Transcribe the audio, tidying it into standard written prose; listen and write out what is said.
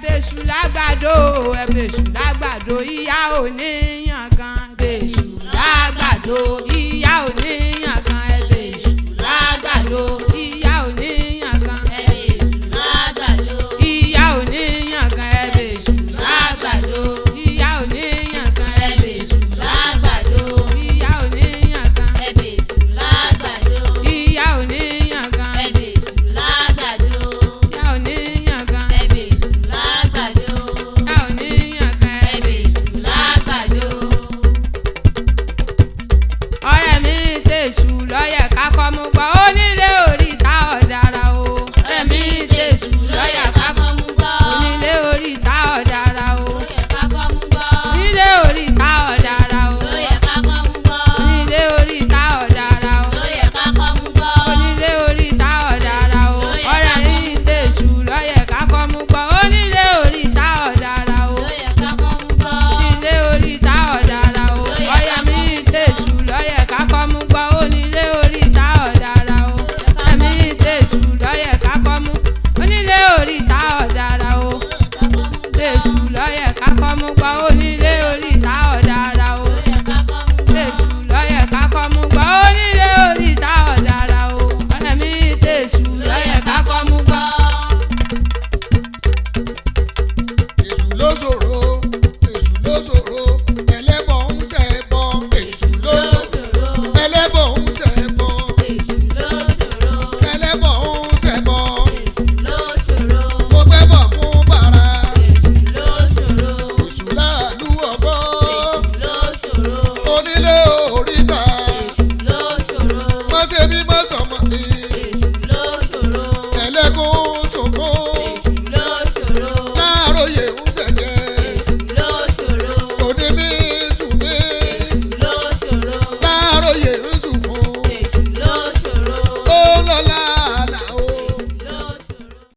ẹ̀bẹ̀sù lágbàdo ẹ̀bẹ̀sù lágbàdo ìyá oníyàn kan ẹ̀bẹ̀sù lágbàdo ìyá oníyàn kan ẹ̀bẹ̀sù lágbàdo ìyá oníyàn kan ẹ̀bẹ̀sù lágbàdo ìyá oníyàn kan ẹ̀bẹ̀sù lágbàdo ìyá oníyàn kan ẹ̀bẹ̀sù lágbàdo ìyá oníyàn kan ẹ̀bẹ̀sù lágbàdo ìyá oníyàn kan ẹ̀bẹ̀sù lágbàdo ìyá oníyàn kan ẹ̀bẹ̀sù lágbàdo ìyá oníyàn kan ẹ̀bẹ̀sù lágbàdo. ọ̀rẹ́ mi tẹ̀sù lọ́yẹ̀ kákọ́ mú gbọ́ onílé oríta ọ̀dàrà o. ọ̀rẹ́ mi tẹ̀sù lọ́yẹ̀ kákọ́ mú gbọ́ onílé oríta ọ̀dàrà o. onílé oríta ọ̀dàrà o. onílé oríta ọ̀dàrà o. onílé oríta ọ̀dàrà o. ọ̀rẹ́ mi tẹ̀sù lọ́yẹ̀ kákọ́ mú gbọ́ onílé oríta ọ̀dàrà o. onílé oríta ọ̀dàrà o. ọ̀rẹ́ mi tẹ̀sù lọ́yẹ̀ kákọ́ mú gbọ́ onílé oríta ọ̀dàrà o. ẹ̀mí tẹ̀sù lọ́yẹ̀ kákọ́ mú onílé oríta ọ̀dàrà o. tẹ̀sù lọ́yẹ̀